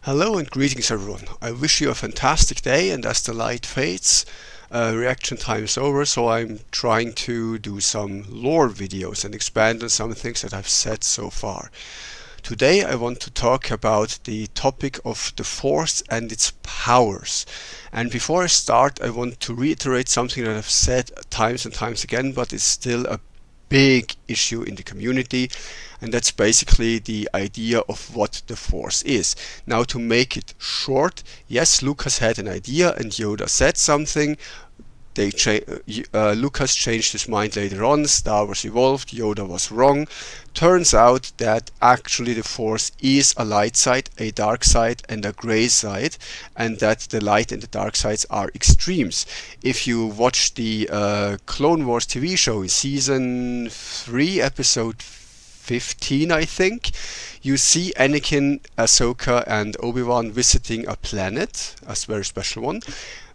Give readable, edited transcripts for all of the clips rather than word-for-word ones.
Hello and greetings everyone. I wish you a fantastic day, and as the light fades, reaction time is over, so I'm trying to do some lore videos and expand on some things that I've said so far. Today I want to talk about the topic of the Force and its powers. And before I start, I want to reiterate something that I've said times and times again, but it's still a big issue in the community, and that's basically the idea of what the Force is. Now, to make it short, yes, Lucas had an idea and Yoda said something. Lucas changed his mind later on, Star Wars evolved, Yoda was wrong. Turns out that actually the Force is a light side, a dark side, and a gray side, and that the light and the dark sides are extremes. If you watch the Clone Wars TV show in season 3, episode 15, I think, you see Anakin, Ahsoka, and Obi-Wan visiting a planet, a very special one,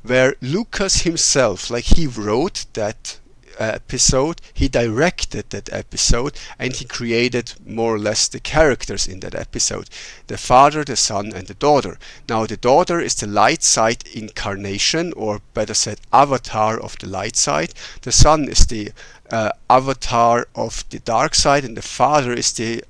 where Lucas himself, like, he wrote that episode, he directed that episode, and he created more or less the characters in that episode: the father, the son, and the daughter. Now, the daughter is the light side incarnation, or better said, avatar of the light side. The son is the avatar of the dark side, and the father is the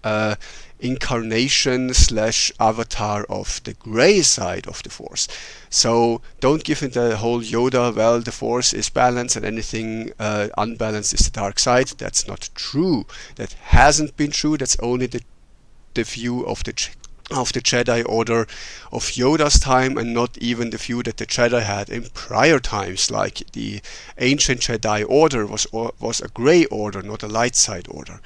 incarnation slash avatar of the gray side of the Force. So don't give it the whole Yoda, well, the Force is balanced and anything unbalanced is the dark side. That's not true. That hasn't been true. That's only the view of the Jedi Order of Yoda's time, and not even the view that the Jedi had in prior times. Like, the ancient Jedi Order was a gray order, not a light side order.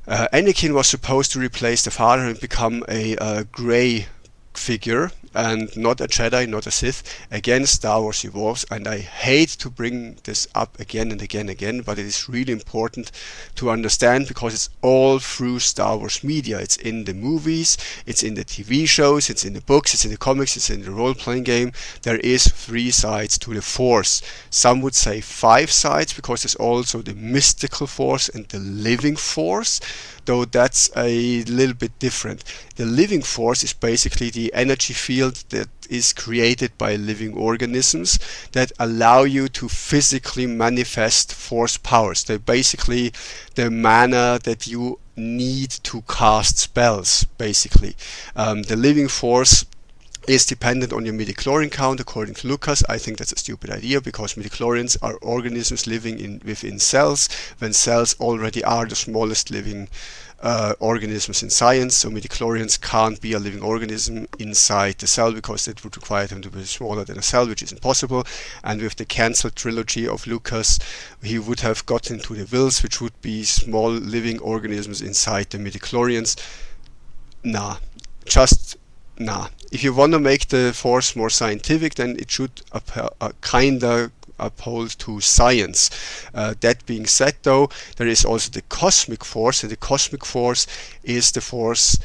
Anakin was supposed to replace the father and become a gray figure, and not a Jedi, not a Sith. Again, Star Wars evolves, and I hate to bring this up again and again, but it is really important to understand, because it's all through Star Wars media. It's in the movies, it's in the TV shows, it's in the books, it's in the comics, it's in the role-playing game. There is 3 sides to the Force. Some would say 5 sides, because there's also the mystical Force and the living Force, though that's a little bit different. The living Force is basically the energy field that is created by living organisms that allow you to physically manifest Force powers. They're basically the mana that you need to cast spells, basically. The living Force is dependent on your midichlorian count, according to Lucas. I think that's a stupid idea, because midichlorians are organisms living within cells, when cells already are the smallest living organisms in science. So midichlorians can't be a living organism inside the cell, because it would require them to be smaller than a cell, which is impossible. And with the cancelled trilogy of Lucas, he would have gotten to the Wills, which would be small living organisms inside the midichlorians. Nah. If you want to make the Force more scientific, then it should kinda uphold to science. That being said, though, there is also the cosmic Force, and the cosmic Force is the Force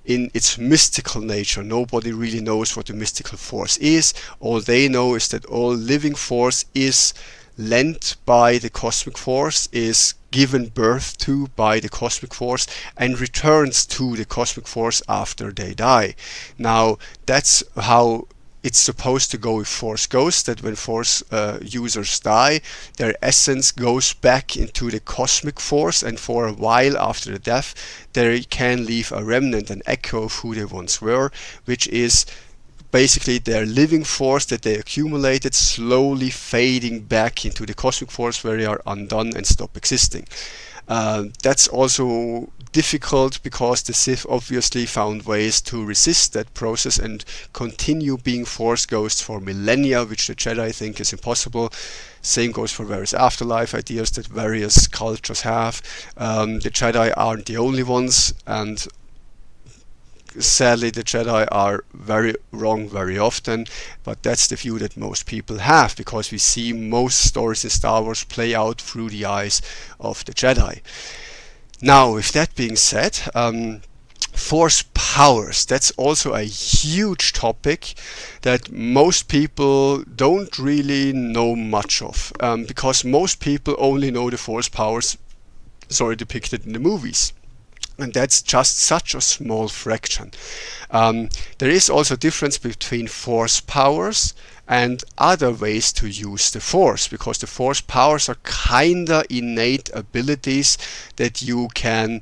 in its mystical nature. Nobody really knows what the mystical Force is. All they know is that all living Force is lent by the cosmic Force, is given birth to by the cosmic Force, and returns to the cosmic Force after they die. Now, that's how it's supposed to go with Force Ghosts, that when Force users die, their essence goes back into the cosmic Force, and for a while after the death, they can leave a remnant, an echo of who they once were, which is basically their living Force that they accumulated, slowly fading back into the cosmic Force, where they are undone and stop existing. That's also difficult, because the Sith obviously found ways to resist that process and continue being Force ghosts for millennia, which the Jedi think is impossible. Same goes for various afterlife ideas that various cultures have. The Jedi aren't the only ones, and sadly the Jedi are very wrong very often, but that's the view that most people have, because we see most stories in Star Wars play out through the eyes of the Jedi. Now, with that being said, Force powers, that's also a huge topic that most people don't really know much of, because most people only know the Force powers depicted in the movies. And that's just such a small fraction. There is also a difference between force powers and other ways to use the force, because the force powers are kinda innate abilities that you can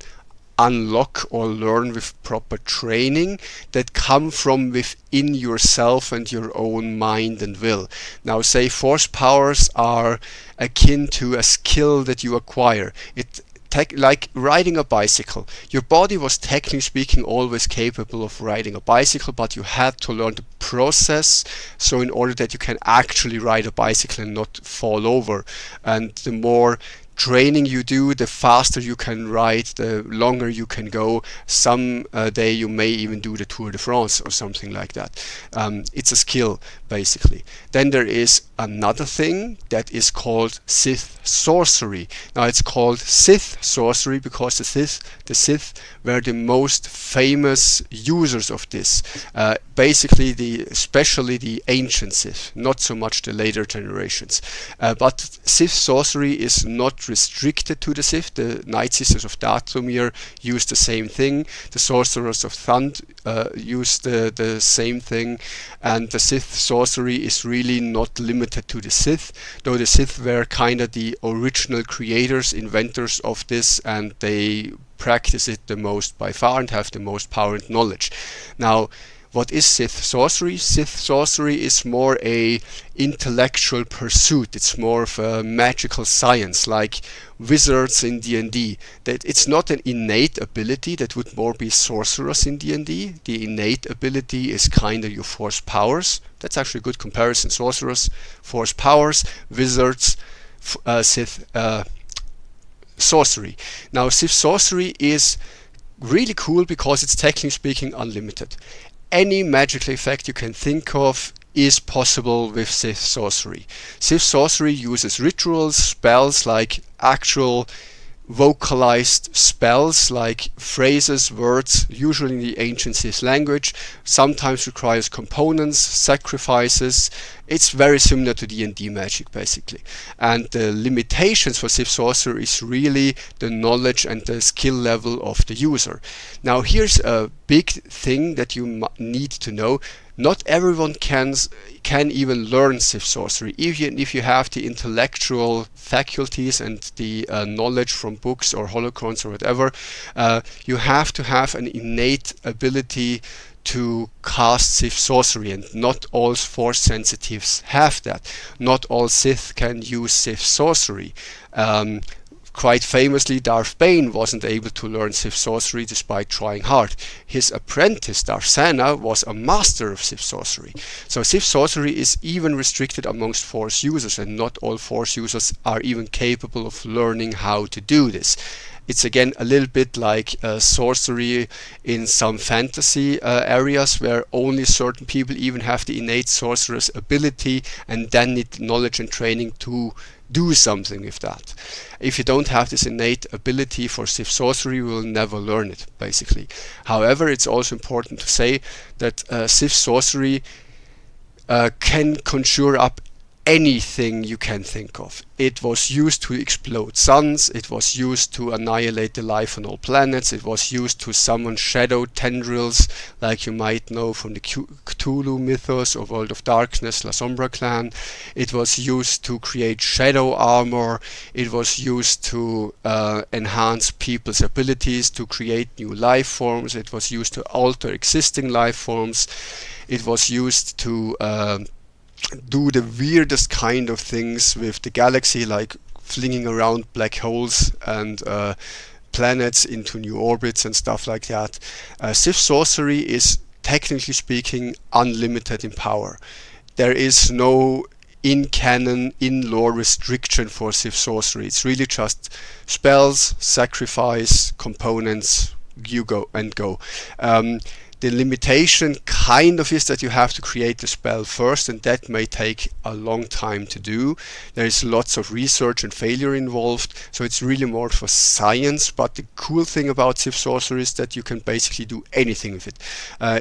unlock or learn with proper training, that come from within yourself and your own mind and will. Now, say force powers are akin to a skill that you acquire. Like riding a bicycle. Your body was, technically speaking, always capable of riding a bicycle, but you had to learn the process, so in order that you can actually ride a bicycle and not fall over. And the more training you do, the faster you can ride, the longer you can go. Some day you may even do the Tour de France or something like that. It's a skill, basically. Then there is another thing that is called Sith sorcery. Now, it's called Sith sorcery because the Sith were the most famous users of this. Basically, especially the ancient Sith, not so much the later generations. But Sith sorcery is not restricted to the Sith. The Night Sisters of Dathomir use the same thing. The Sorcerers of Thund use the same thing. And the Sith sorcery is really not limited to the Sith, though the Sith were kind of the original creators, inventors of this, and they practice it the most by far and have the most power and knowledge. Now, what is Sith sorcery? Sith sorcery is more a intellectual pursuit. It's more of a magical science, like wizards in D&D. That it's not an innate ability. That would more be sorcerers in D&D. The innate ability is kind of your force powers. That's actually a good comparison. Sorcerers, force powers, wizards, Sith sorcery. Now, Sith sorcery is really cool because it's, technically speaking, unlimited. Any magical effect you can think of is possible with Sith sorcery. Sith sorcery uses rituals, spells, like actual vocalized spells, like phrases, words, usually in the ancient Sith language. Sometimes requires components, sacrifices. It's very similar to D&D magic, basically. And the limitations for Sith sorcery is really the knowledge and the skill level of the user. Now, here's a big thing that you need to know. Not everyone can even learn Sith sorcery. Even if you have the intellectual faculties and the knowledge from books or holocrons or whatever, you have to have an innate ability to cast Sith sorcery, and not all force sensitives have that. Not all Sith can use Sith sorcery. Quite famously, Darth Bane wasn't able to learn Sith sorcery despite trying hard. His apprentice, Darth Sana, was a master of Sith sorcery. So Sith sorcery is even restricted amongst Force users, and not all Force users are even capable of learning how to do this. It's again a little bit like sorcery in some fantasy areas, where only certain people even have the innate sorcerer's ability and then need knowledge and training to do something with that. If you don't have this innate ability for Sith sorcery, you will never learn it, basically. However, it's also important to say that Sith sorcery can conjure up anything you can think of. It was used to explode suns, it was used to annihilate the life on all planets, it was used to summon shadow tendrils, like you might know from the Cthulhu mythos or World of Darkness, La Sombra clan. It was used to create shadow armor, it was used to enhance people's abilities, to create new life forms, it was used to alter existing life forms, it was used to do the weirdest kind of things with the galaxy, like flinging around black holes and planets into new orbits and stuff like that. Sith sorcery is, technically speaking, unlimited in power. There is no in-canon, in-lore restriction for Sith sorcery. It's really just spells, sacrifice, components, you go and go. The limitation kind of is that you have to create the spell first, and that may take a long time to do. There is lots of research and failure involved, so it's really more for science. But the cool thing about Civ sorcery is that you can basically do anything with it.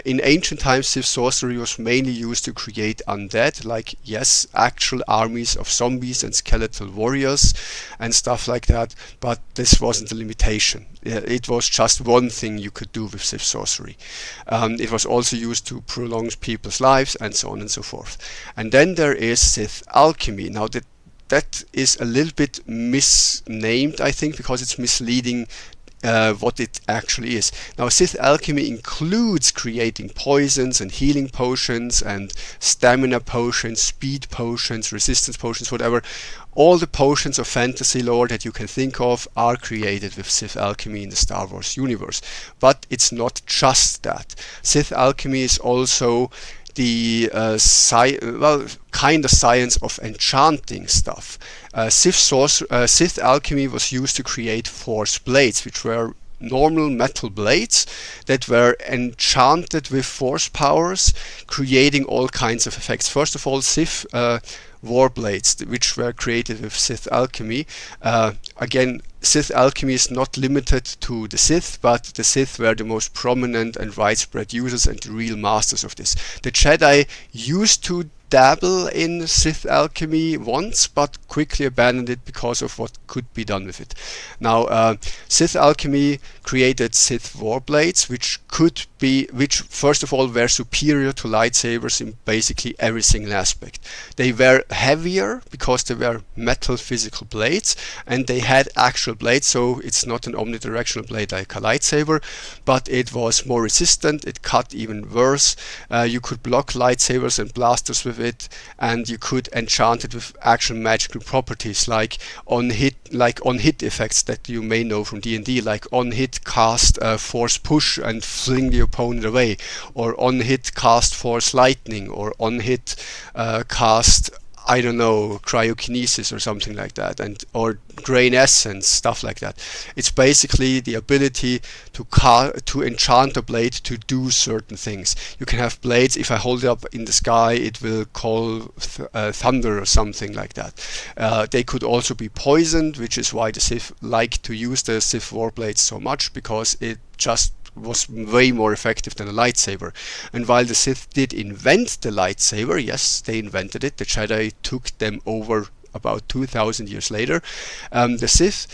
In ancient times, Civ sorcery was mainly used to create undead, like, yes, actual armies of zombies and skeletal warriors and stuff like that, but this wasn't a limitation. It was just one thing you could do with Civ sorcery. It was also used to prolong people's lives and so on and so forth. And then there is Sith alchemy. Now that is a little bit misnamed, I think, because it's misleading what it actually is. Now, Sith alchemy includes creating poisons and healing potions and stamina potions, speed potions, resistance potions, whatever. All the potions of fantasy lore that you can think of are created with Sith alchemy in the Star Wars universe. But it's not just that. Sith alchemy is also the kind of science of enchanting stuff. Sith alchemy was used to create force blades, which were normal metal blades that were enchanted with force powers, creating all kinds of effects. First of all, Sith war blades, which were created with Sith alchemy. Again, Sith alchemy is not limited to the Sith, but the Sith were the most prominent and widespread users and the real masters of this. The Jedi used to dabble in Sith alchemy once, but quickly abandoned it because of what could be done with it. Now, Sith alchemy created Sith warblades, which first of all were superior to lightsabers in basically every single aspect. They were heavier because they were metal physical blades, and they had actual blades, so it's not an omnidirectional blade like a lightsaber, but it was more resistant, it cut even worse. You could block lightsabers and blasters with it, and you could enchant it with actual magical properties like on hit effects that you may know from D&D, like on hit cast force push and fling the opponent away, or on hit cast force lightning, or on hit cast, I don't know, cryokinesis or something like that, or grain essence, stuff like that. It's basically the ability to enchant a blade to do certain things. You can have blades, if I hold it up in the sky, it will call thunder or something like that. They could also be poisoned, which is why the Sith like to use the Sith war blades so much, because it just was way more effective than a lightsaber. And while the Sith did invent the lightsaber, yes, they invented it, the Jedi took them over about 2,000 years later. The Sith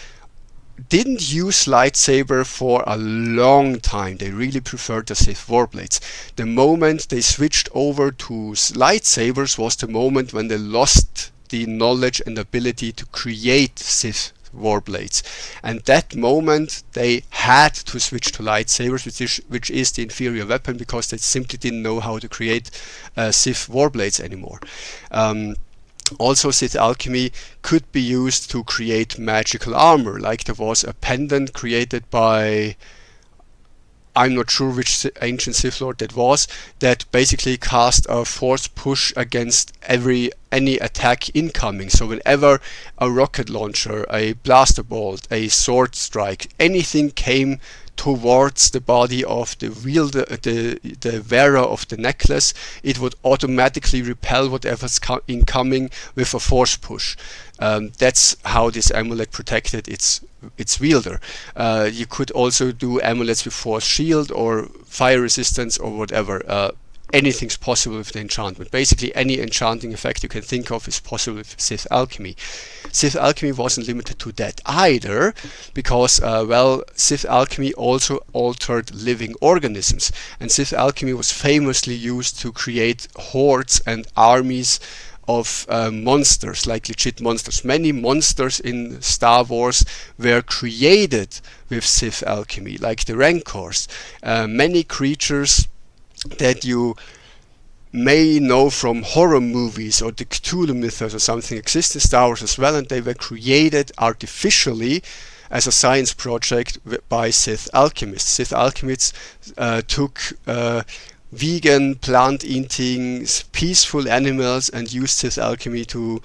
didn't use lightsaber for a long time. They really preferred the Sith warblades. The moment they switched over to lightsabers was the moment when they lost the knowledge and ability to create Sith warblades, and that moment they had to switch to lightsabers, which is the inferior weapon, because they simply didn't know how to create Sith warblades anymore. Also, Sith alchemy could be used to create magical armor, like there was a pendant created by, I'm not sure which ancient Sith Lord that was, that basically cast a force push against any attack incoming. So whenever a rocket launcher, a blaster bolt, a sword strike, anything came towards the body of the wielder, the wearer of the necklace, it would automatically repel whatever's incoming with a force push. That's how this amulet protected its wielder. You could also do amulets with force shield or fire resistance or whatever. Anything's possible with the enchantment. Basically, any enchanting effect you can think of is possible with Sith alchemy. Sith alchemy wasn't limited to that either, because, Sith alchemy also altered living organisms. And Sith alchemy was famously used to create hordes and armies of monsters, like legit monsters. Many monsters in Star Wars were created with Sith alchemy, like the Rancors. Many creatures that you may know from horror movies or the Cthulhu mythos or something exist in Star Wars as well, and they were created artificially as a science project by Sith alchemists. Sith alchemists took vegan, plant-eating, peaceful animals and used Sith alchemy to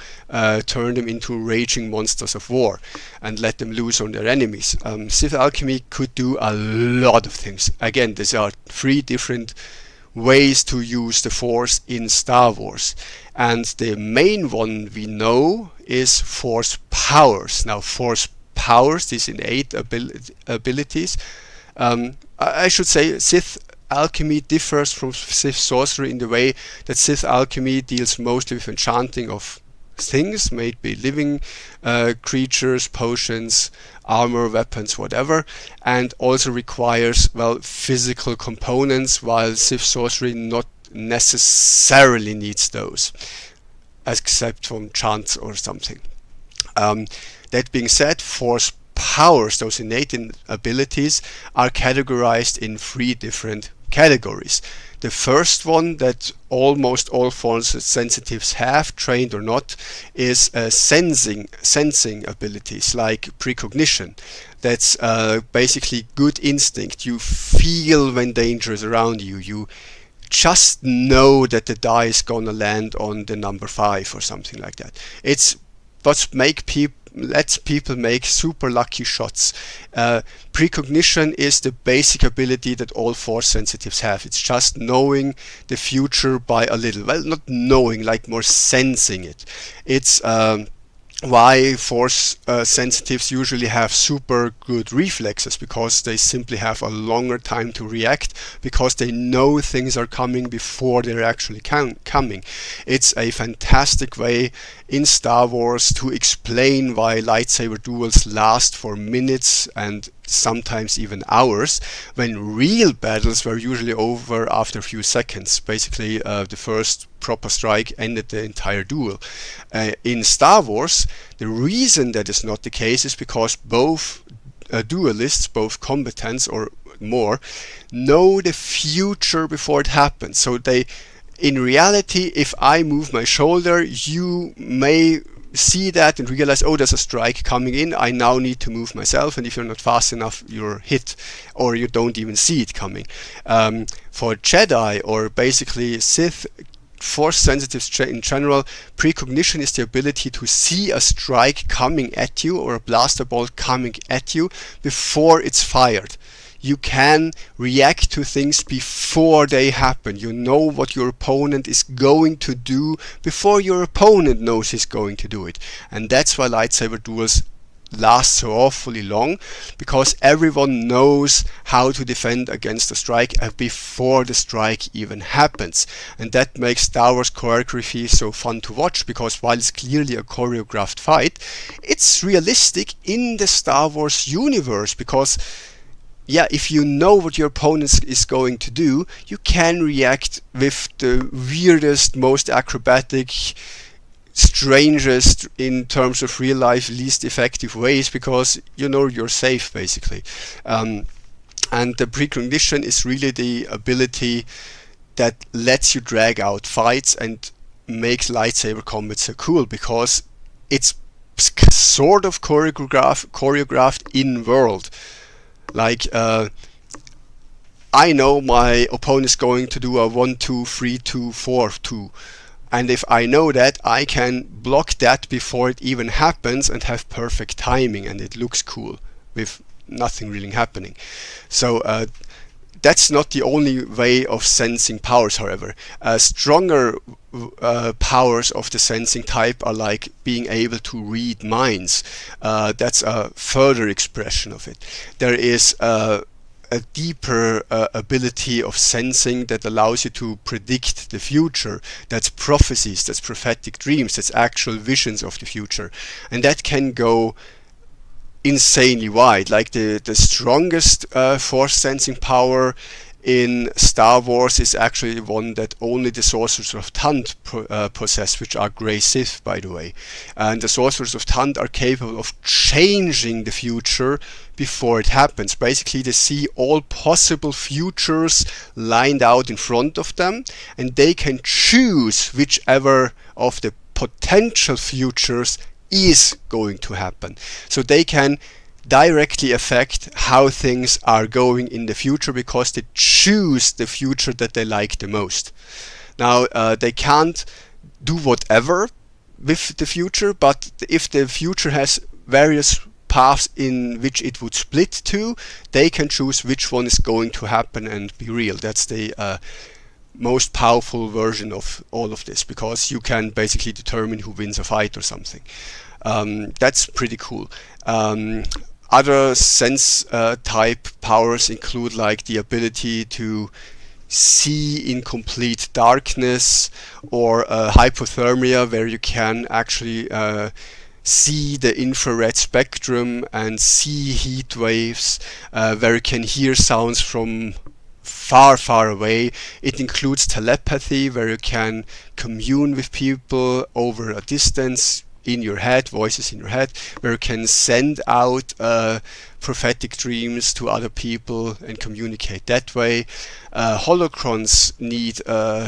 turn them into raging monsters of war and let them loose on their enemies. Sith alchemy could do a lot of things. Again, these are three different ways to use the Force in Star Wars. And the main one we know is Force powers. Now, Force powers, these innate abilities, I should say Sith alchemy differs from Sith sorcery in the way that Sith alchemy deals mostly with enchanting of things, maybe living creatures, potions, armor, weapons, whatever, and also requires, well, physical components, while Sith sorcery not necessarily needs those, except from chants or something. That being said, Force powers, those innate abilities, are categorized in 3 different categories. The first one that almost all Force sensitives have, trained or not, is sensing abilities like precognition. That's basically good instinct. You feel when danger is around you. You just know that the die is gonna land on the number 5 or something like that. It's what lets people make super lucky shots. Precognition is the basic ability that all Force sensitives have. It's just knowing the future by a little. Well, not knowing, like more sensing it. It's why Force sensitives usually have super good reflexes, because they simply have a longer time to react, because they know things are coming before they're actually coming. It's a fantastic way in Star Wars to explain why lightsaber duels last for minutes and sometimes even hours, when real battles were usually over after a few seconds. Basically, the first proper strike ended the entire duel. In Star Wars, the reason that is not the case is because both duelists, both combatants or more, know the future before it happens. So they, in reality, if I move my shoulder, you may see that and realize, oh, there's a strike coming in, I now need to move myself, and if you're not fast enough, you're hit, or you don't even see it coming. For Jedi, or basically Sith, Force sensitives in general, precognition is the ability to see a strike coming at you, or a blaster bolt coming at you, before it's fired. You can react to things before they happen. You know what your opponent is going to do before your opponent knows he's going to do it. And that's why lightsaber duels last so awfully long, because everyone knows how to defend against a strike before the strike even happens. And that makes Star Wars choreography so fun to watch, because while it's clearly a choreographed fight, it's realistic in the Star Wars universe, because yeah, if you know what your opponent is going to do, you can react with the weirdest, most acrobatic, strangest, in terms of real life, least effective ways, because you know you're safe, basically. And the precognition is really the ability that lets you drag out fights and makes lightsaber combat so cool, because it's sort of choreographed in world. Like, I know my opponent is going to do a 1, 2, 3, 2, 4, 2. And if I know that, I can block that before it even happens and have perfect timing, and it looks cool with nothing really happening. So that's not the only way of sensing powers, however. Stronger powers of the sensing type are like being able to read minds. That's a further expression of it. There is a deeper ability of sensing that allows you to predict the future. That's prophecies, that's prophetic dreams, that's actual visions of the future. And that can go insanely wide. Like the strongest force sensing power in Star Wars is actually one that only the Sorcerers of Thund possess, which are Grey Sith, by the way. And the Sorcerers of Thund are capable of changing the future before it happens. Basically, they see all possible futures lined out in front of them, and they can choose whichever of the potential futures is going to happen. So they can directly affect how things are going in the future, because they choose the future that they like the most. Now, they can't do whatever with the future, but if the future has various paths in which it would split to, they can choose which one is going to happen and be real. That's the most powerful version of all of this, because you can basically determine who wins a fight or something. That's pretty cool. Other sense type powers include like the ability to see in complete darkness, or hypothermia, where you can actually see the infrared spectrum and see heat waves, where you can hear sounds from far away. It includes telepathy, where you can commune with people over a distance in your head, voices in your head, where you can send out prophetic dreams to other people and communicate that way. Holocrons need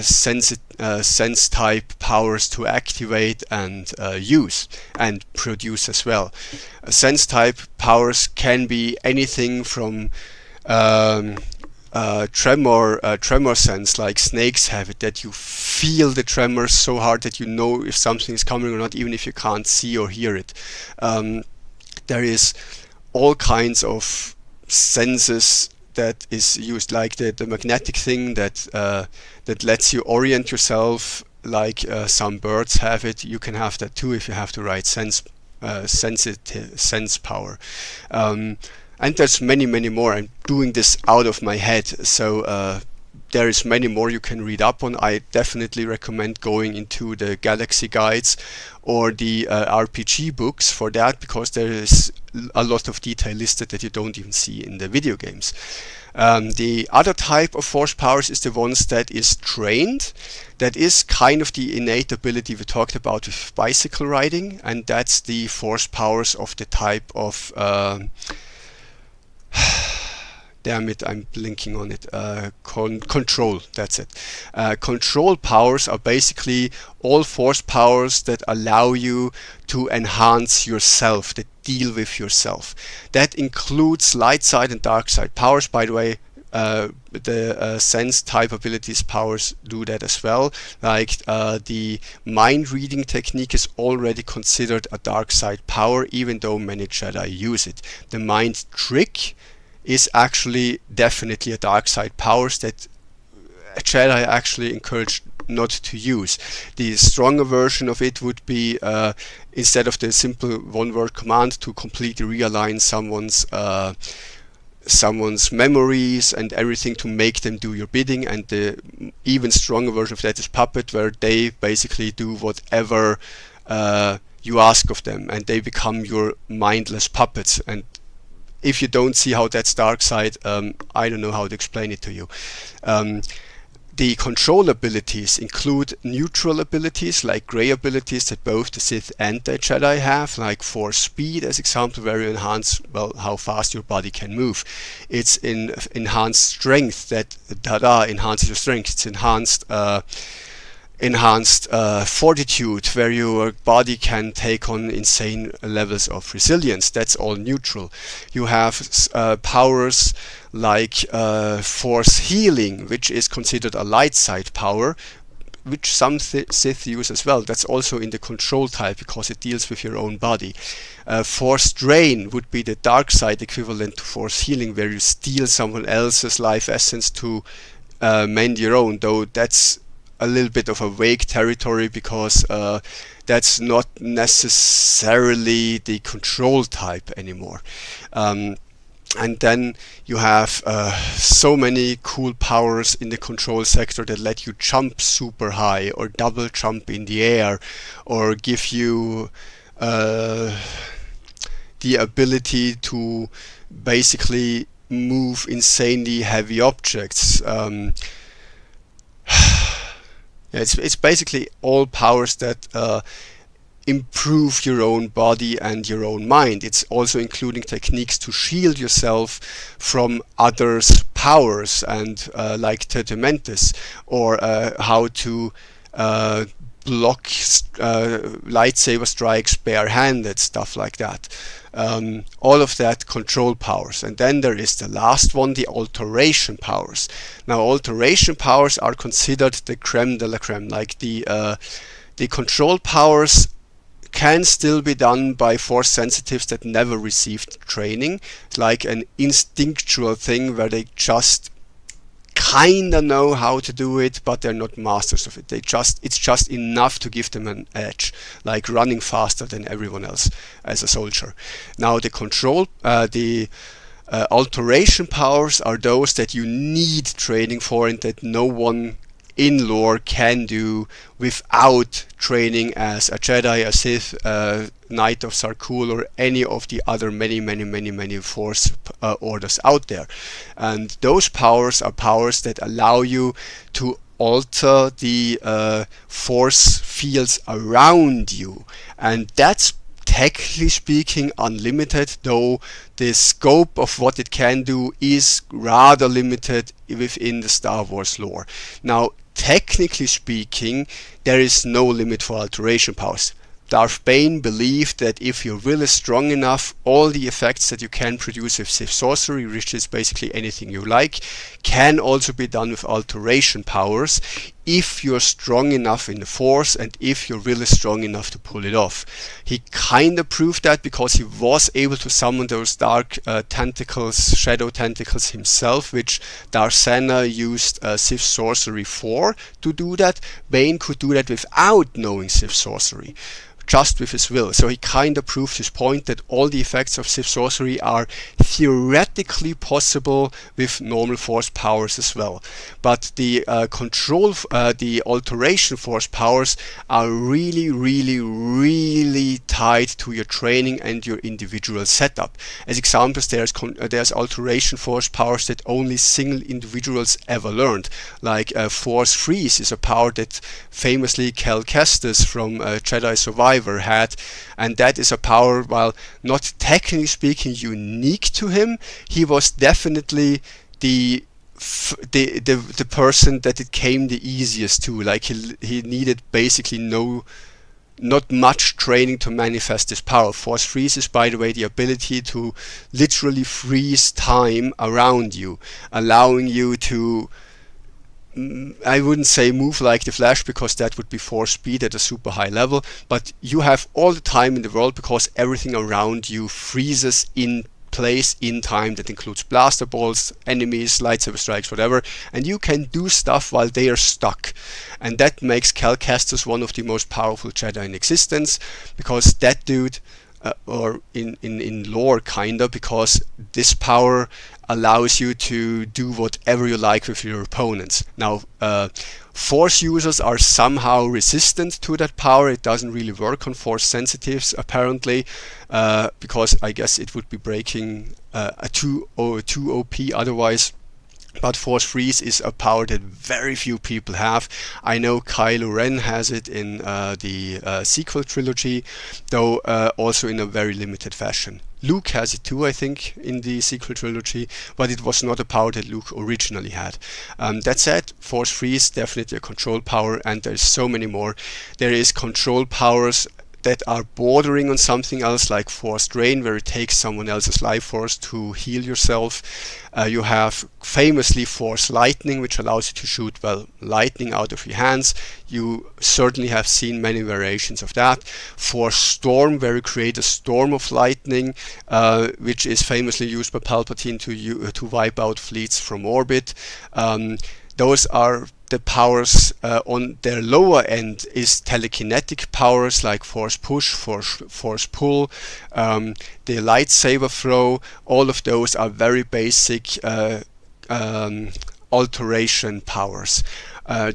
sense type powers to activate and use and produce as well. Sense type powers can be anything from tremor sense, like snakes have it, that you feel the tremors so hard that you know if something is coming or not, even if you can't see or hear it. There is all kinds of senses that is used, like the magnetic thing that lets you orient yourself, like some birds have it. You can have that too if you have the right sense power. And there's many more. I'm doing this out of my head, so there is many more you can read up on. I definitely recommend going into the Galaxy guides or the RPG books for that, because there is a lot of detail listed that you don't even see in the video games. The other type of force powers is the ones that is trained. That is kind of the innate ability we talked about with bicycle riding, and that's the force powers of the type of damn it, I'm blinking on it. Control, that's it. Control powers are basically all force powers that allow you to enhance yourself, that deal with yourself. That includes light side and dark side powers. By the way, the sense type abilities powers do that as well. Like the mind reading technique is already considered a dark side power, even though many Jedi use it. The mind trick is actually definitely a dark side powers that Jedi actually encouraged not to use. The stronger version of it would be instead of the simple one-word command to completely realign someone's memories and everything to make them do your bidding, and the even stronger version of that is puppet, where they basically do whatever you ask of them and they become your mindless puppets. And if you don't see how that's dark side, I don't know how to explain it to you. The control abilities include neutral abilities, like gray abilities that both the Sith and the Jedi have, like force speed as example, where you enhance, well, how fast your body can move. It's in enhanced strength, that enhances your strength. It's enhanced fortitude, where your body can take on insane levels of resilience. That's all neutral. You have powers like force healing, which is considered a light side power, which some Sith use as well. That's also in the control type, because it deals with your own body. Force drain would be the dark side equivalent to force healing, where you steal someone else's life essence to mend your own, though that's a little bit of a vague territory, because that's not necessarily the control type anymore. And then you have so many cool powers in the control sector that let you jump super high, or double jump in the air, or give you the ability to basically move insanely heavy objects. It's basically all powers that improve your own body and your own mind. It's also including techniques to shield yourself from others' powers, and like Tetementis, or how to block lightsaber strikes barehanded, stuff like that. All of that control powers. And then there is the last one, the alteration powers. Now, alteration powers are considered the creme de la creme. Like the control powers can still be done by force sensitives that never received training. It's like an instinctual thing where they just kinda know how to do it, but they're not masters of it. It's just enough to give them an edge, like running faster than everyone else as a soldier. Now the alteration powers are those that you need training for and that no one in lore can do without training as a Jedi, a Sith, Knight of Sarkul, or any of the other many Force orders out there. And those powers are powers that allow you to alter the force fields around you, and that's technically speaking unlimited, though the scope of what it can do is rather limited within the Star Wars lore. Now, technically speaking, there is no limit for alteration powers. Darth Bane believed that if your will is strong enough, all the effects that you can produce with Sith sorcery, which is basically anything you like, can also be done with alteration powers if you're strong enough in the Force and if your will is strong enough to pull it off. He kind of proved that because he was able to summon those dark tentacles, shadow tentacles himself, which Darsena used Sith sorcery for to do that. Bane could do that without knowing Sith sorcery, just with his will. So he kind of proved his point that all the effects of Sith sorcery are theoretically possible with normal Force powers as well. But the the alteration Force powers are really tied to your training and your individual setup. As examples, there's alteration Force powers that only single individuals ever learned. Like Force Freeze is a power that famously Cal Kestis from Jedi Survivor had, and that is a power, while not technically speaking unique to him, he was definitely the person that it came the easiest to. Like he needed basically not much training to manifest this power. Force Freeze is, by the way, the ability to literally freeze time around you, allowing you to, I wouldn't say move like the Flash, because that would be force speed at a super high level, but you have all the time in the world because everything around you freezes in place in time. That includes blaster balls, enemies, lightsaber strikes, whatever, and you can do stuff while they are stuck. And that makes Cal Kestis one of the most powerful Jedi in existence, because that dude, or in lore kinda, because this power allows you to do whatever you like with your opponents. Now, Force users are somehow resistant to that power. It doesn't really work on Force sensitives, apparently, because I guess it would be breaking a too OP otherwise. But Force Freeze is a power that very few people have. I know Kylo Ren has it in the sequel trilogy, though also in a very limited fashion. Luke has it too, I think, in the sequel trilogy, but it was not a power that Luke originally had. That said, Force Freeze, definitely a control power, and there's so many more. There is control powers that are bordering on something else, like Force Drain, where it takes someone else's life force to heal yourself. You have famously Force Lightning, which allows you to shoot, well, lightning out of your hands. You certainly have seen many variations of that. Force Storm, where you create a storm of lightning, which is famously used by Palpatine to wipe out fleets from orbit. Those are the powers. On their lower end is telekinetic powers like Force Push, Force Pull, the lightsaber throw. All of those are very basic alteration powers.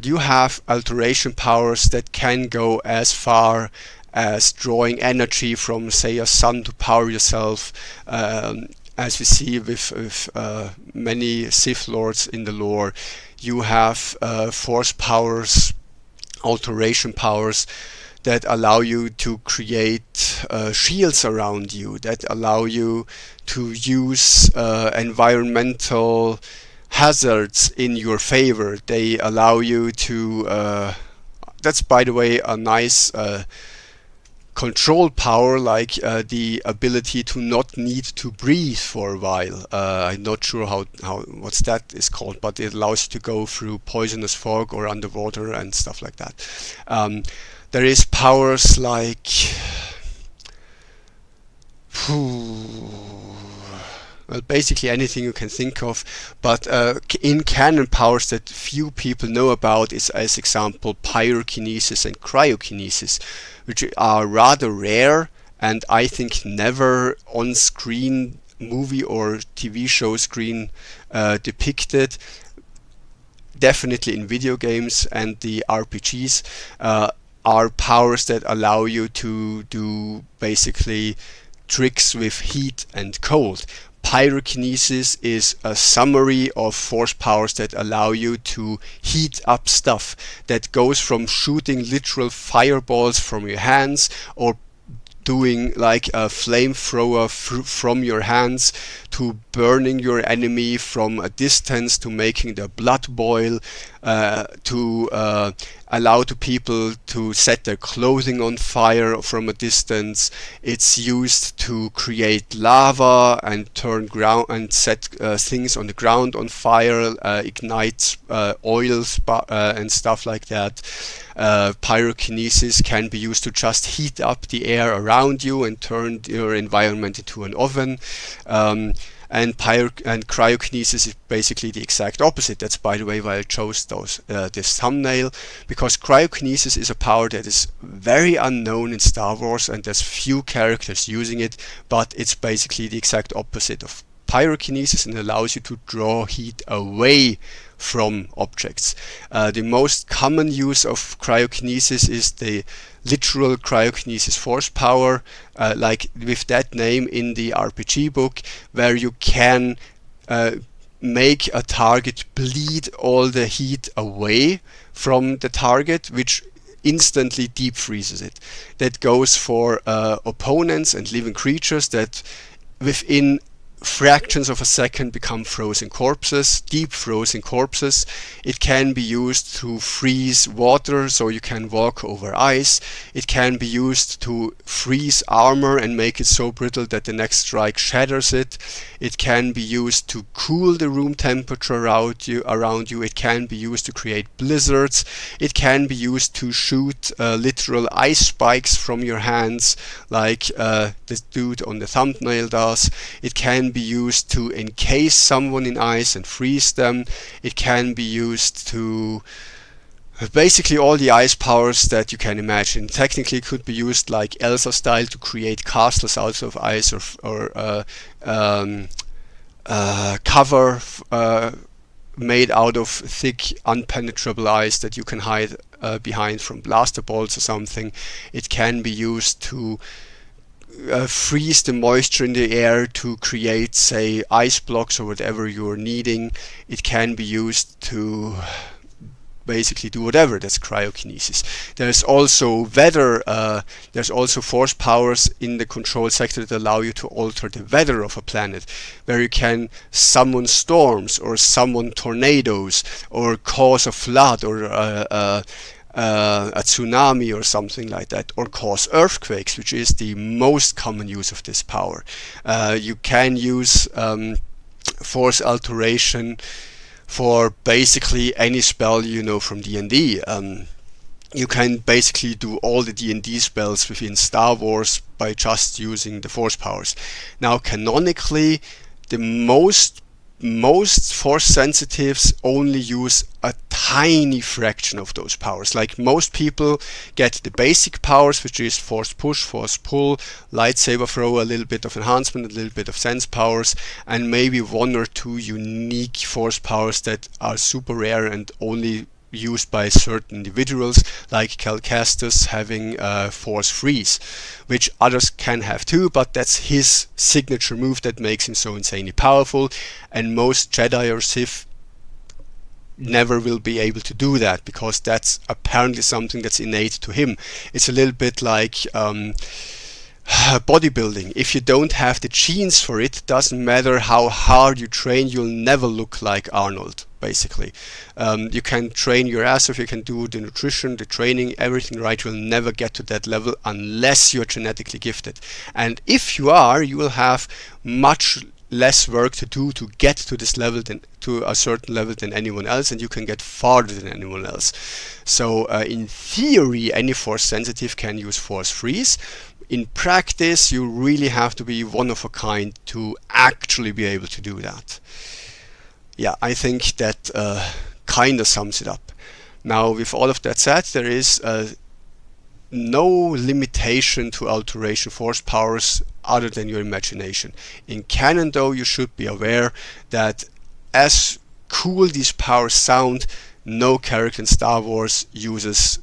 You have alteration powers that can go as far as drawing energy from, say, a sun to power yourself, as we see with many Sith Lords in the lore. You have force powers, alteration powers that allow you to create shields around you, that allow you to use environmental hazards in your favor. They allow you to, that's by the way a nice control power, like the ability to not need to breathe for a while. I'm not sure how what's that is called, but it allows you to go through poisonous fog or underwater and stuff like that. There is powers like well, basically anything you can think of. But in canon powers that few people know about is, as example, pyrokinesis and cryokinesis, which are rather rare and I think never on screen, movie or TV show screen depicted. Definitely in video games and the RPGs, are powers that allow you to do basically tricks with heat and cold. Pyrokinesis is a summary of force powers that allow you to heat up stuff, that goes from shooting literal fireballs from your hands, or doing like a flamethrower from your hands, to burning your enemy from a distance, to making their blood boil, to allow the people to set their clothing on fire from a distance. It's used to create lava and turn ground and set things on the ground on fire, ignite oil and stuff like that. Pyrokinesis can be used to just heat up the air around you and turn your environment into an oven. And cryokinesis is basically the exact opposite. That's, by the way, why I chose this thumbnail, because cryokinesis is a power that is very unknown in Star Wars and there's few characters using it, but it's basically the exact opposite of pyrokinesis and allows you to draw heat away from objects. The most common use of cryokinesis is the literal cryokinesis force power, like with that name in the RPG book, where you can make a target bleed all the heat away from the target, which instantly deep freezes it. That goes for opponents and living creatures that within fractions of a second become frozen corpses, deep frozen corpses. It can be used to freeze water so you can walk over ice. It can be used to freeze armor and make it so brittle that the next strike shatters it. It can be used to cool the room temperature around you. It can be used to create blizzards. It can be used to shoot literal ice spikes from your hands, like this dude on the thumbnail does. It can be used to encase someone in ice and freeze them. It can be used to basically all the ice powers that you can imagine. Technically it could be used like Elsa style to create castles out of ice, or cover made out of thick unpenetrable ice that you can hide behind from blaster bolts or something. It can be used to freeze the moisture in the air to create, say, ice blocks or whatever you're needing. It can be used to basically do whatever. That's cryokinesis. There's also weather, there's also force powers in the control sector that allow you to alter the weather of a planet, where you can summon storms or summon tornadoes or cause a flood or a tsunami or something like that, or cause earthquakes, which is the most common use of this power. You can use force alteration for basically any spell you know from D&D. You can basically do all the D&D spells within Star Wars by just using the force powers. Now, canonically, the most force sensitives only use a tiny fraction of those powers. Like, most people get the basic powers, which is force push, force pull, lightsaber throw, a little bit of enhancement, a little bit of sense powers, and maybe one or two unique force powers that are super rare and only used by certain individuals, like Cal Kestis having force freeze, which others can have too, but that's his signature move that makes him so insanely powerful, and most Jedi or Sith never will be able to do that, because that's apparently something that's innate to him. It's a little bit like bodybuilding. If you don't have the genes for it, doesn't matter how hard you train, you'll never look like Arnold, basically. You can train your ass off, you can do the nutrition, the training, everything right, you'll never get to that level unless you're genetically gifted. And if you are, you will have much less work to do to get to this level, to a certain level, than anyone else, and you can get farther than anyone else. So in theory, any force sensitive can use force freeze. in practice, you really have to be one of a kind to actually be able to do that. Yeah, I think that kind of sums it up. Now, with all of that said, there is no limitation to alteration force powers other than your imagination. In canon, though, you should be aware that as cool these powers sound, no character in Star Wars uses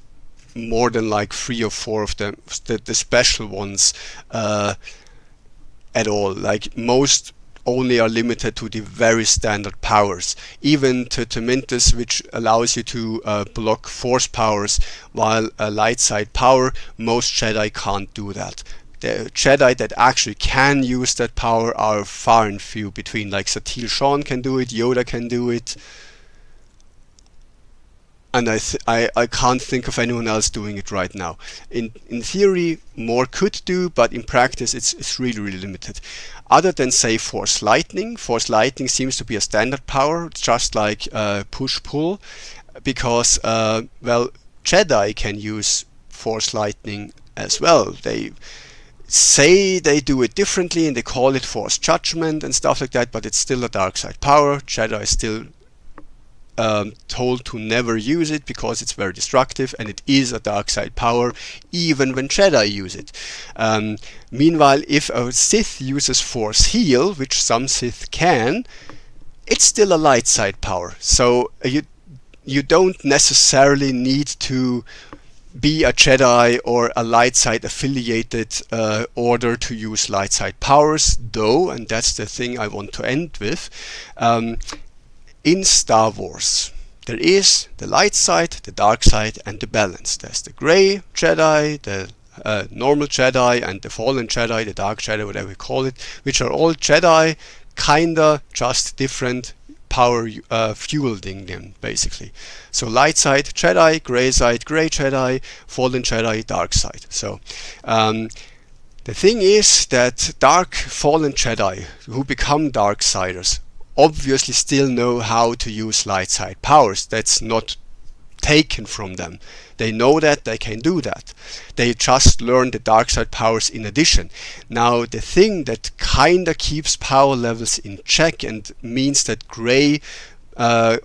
more than like 3 or 4 of them, the special ones, at all. Like, most only are limited to the very standard powers. Even to Temintus, which allows you to block force powers, while a light side power, most Jedi can't do that. The Jedi that actually can use that power are far and few between. Like Satil Shan can do it, Yoda can do it, and I can't think of anyone else doing it right now. In theory, more could do, but in practice, it's really limited. Other than, say, Force Lightning seems to be a standard power, just like push-pull, because, well, Jedi can use Force Lightning as well. They say they do it differently and they call it Force Judgment and stuff like that, but it's still a dark side power. Jedi is still told to never use it because it's very destructive, and it is a dark side power even when Jedi use it. Meanwhile, if a Sith uses Force Heal, which some Sith can, it's still a light side power. So you don't necessarily need to be a Jedi or a light side affiliated order to use light side powers, though, and that's the thing I want to end with. In Star Wars, there is the light side, the dark side, and the balance. There's the grey Jedi, the normal Jedi, and the fallen Jedi, the dark Jedi, whatever we call it, which are all Jedi, kinda just different power fueling them, basically. So light side Jedi, grey Jedi, fallen Jedi, dark side. So the thing is that dark fallen Jedi who become dark siders obviously still know how to use light side powers. That's not taken from them. They know that, they can do that. They just learn the dark side powers in addition. Now, the thing that kinda keeps power levels in check and means that grey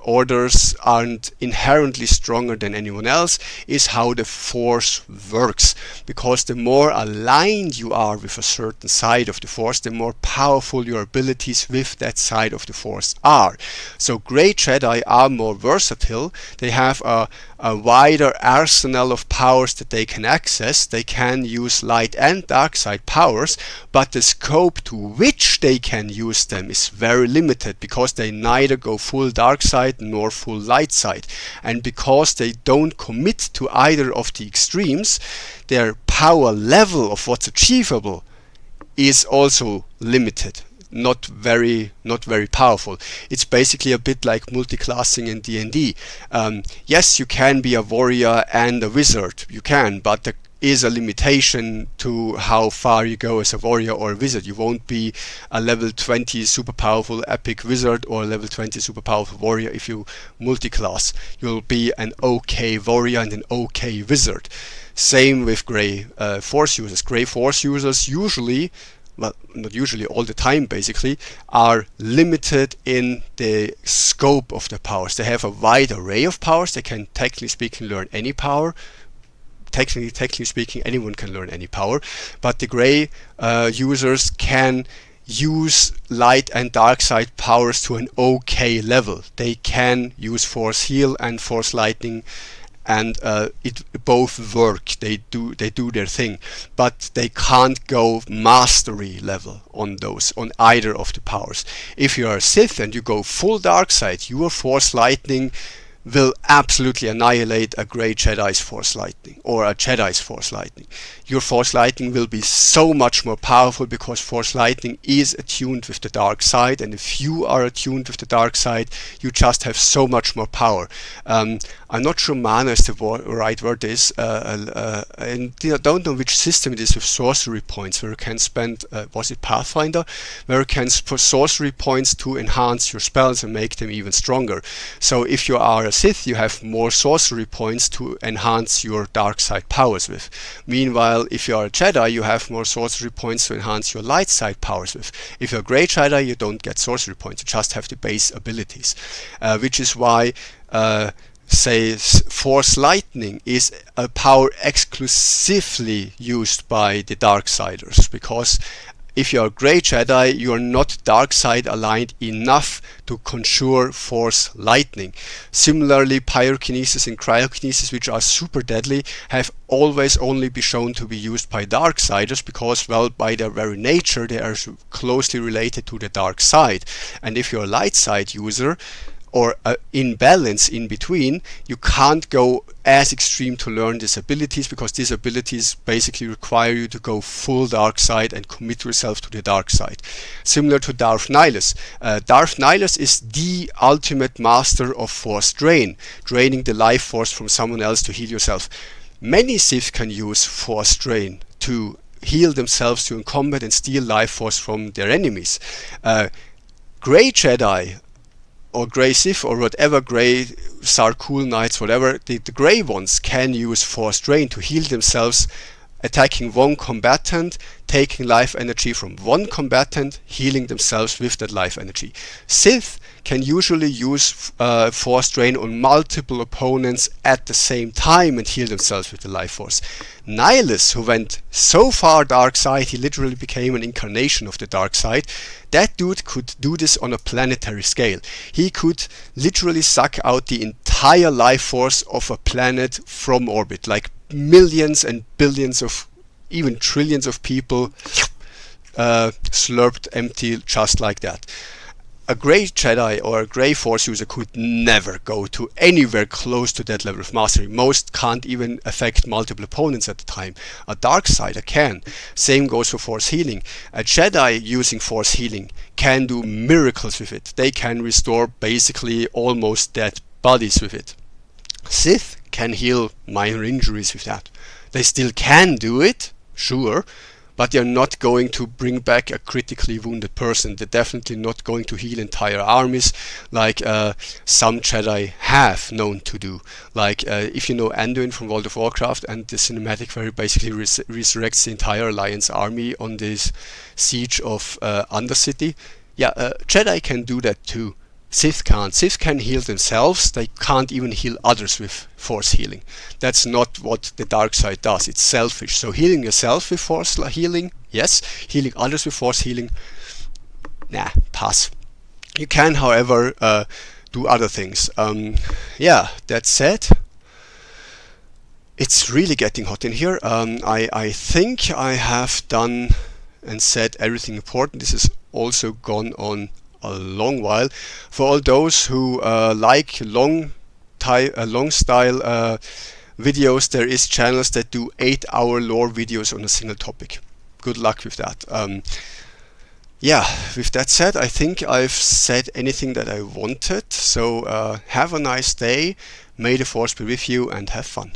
orders aren't inherently stronger than anyone else is how the Force works. Because the more aligned you are with a certain side of the Force, the more powerful your abilities with that side of the Force are. So grey Jedi are more versatile. They have a wider arsenal of powers that they can access. They can use light and dark side powers, but the scope to which they can use them is very limited because they neither go full dark side nor full light side. And because they don't commit to either of the extremes, their power level of what's achievable is also limited. Not very powerful. It's basically a bit like multiclassing in D&D. Yes, you can be a warrior and a wizard. You can, but there is a limitation to how far you go as a warrior or a wizard. You won't be a level 20 super powerful epic wizard or a level 20 super powerful warrior if you multiclass. You'll be an okay warrior and an okay wizard. Same with grey force users. Grey force users usually, well, not usually, all the time basically, are limited in the scope of their powers. They have a wide array of powers. They can, technically speaking, learn any power. Technically speaking, anyone can learn any power. But the grey users can use light and dark side powers to an okay level. They can use Force Heal and Force Lightning, and it both work. They do their thing, but they can't go mastery level on either of the powers. If you are a Sith and you go full dark side, your Force Lightning will absolutely annihilate a grey Jedi's Force Lightning or a Jedi's Force Lightning. Your Force Lightning will be so much more powerful because Force Lightning is attuned with the dark side, and if you are attuned with the dark side, you just have so much more power. I'm not sure mana is the right word is, and I don't know which system it is with sorcery points where you can spend, was it Pathfinder? Where you can put sorcery points to enhance your spells and make them even stronger. So if you are a Sith, you have more sorcery points to enhance your dark side powers with. Meanwhile, if you are a Jedi, you have more sorcery points to enhance your light side powers with. If you're a Grey Jedi, you don't get sorcery points, you just have the base abilities. Which is why say Force Lightning is a power exclusively used by the Darksiders, because if you're a Grey Jedi, you are not dark side aligned enough to conjure Force Lightning. Similarly, Pyrokinesis and Cryokinesis, which are super deadly, have always only been shown to be used by Darksiders because, well, by their very nature, they are closely related to the dark side. And if you're a light side user, or in balance in between, you can't go as extreme to learn these abilities, because these abilities basically require you to go full dark side and commit yourself to the dark side. Similar to Darth Nihilus. Darth Nihilus is the ultimate master of Force Drain, draining the life force from someone else to heal yourself. Many Sith can use Force Drain to heal themselves during combat and steal life force from their enemies. Grey Jedi or Grey Sith or whatever, Grey Sarkul Knights, whatever, the Grey ones can use Force Drain to heal themselves, attacking one combatant, taking life energy from one combatant, healing themselves with that life energy. Sith can usually use Force Drain on multiple opponents at the same time and heal themselves with the life force. Nihilus, who went so far dark side, he literally became an incarnation of the dark side. That dude could do this on a planetary scale. He could literally suck out the entire life force of a planet from orbit, like millions and billions of, even trillions of people slurped empty just like that. A Grey Jedi or a Grey Force user could never go to anywhere close to that level of mastery. Most can't even affect multiple opponents at the time. A Darksider can. Same goes for Force Healing. A Jedi using Force Healing can do miracles with it. They can restore basically almost dead bodies with it. Sith can heal minor injuries with that. They still can do it, sure, but they're not going to bring back a critically wounded person. They're definitely not going to heal entire armies like some Jedi have known to do. Like if you know Anduin from World of Warcraft and the cinematic where he basically resurrects the entire Alliance army on this siege of Undercity. Yeah, Jedi can do that too. Sith can't. Sith can heal themselves. They can't even heal others with Force Healing. That's not what the dark side does. It's selfish. So healing yourself with Force Healing, yes. Healing others with Force Healing, nah, pass. You can, however, do other things. Yeah, that said, it's really getting hot in here. I think I have done and said everything important. This has also gone on a long while. For all those who like long style videos, there is channels that do 8-hour lore videos on a single topic. Good luck with that. Yeah, with that said, I think I've said anything that I wanted. So have a nice day. May the Force be with you and have fun.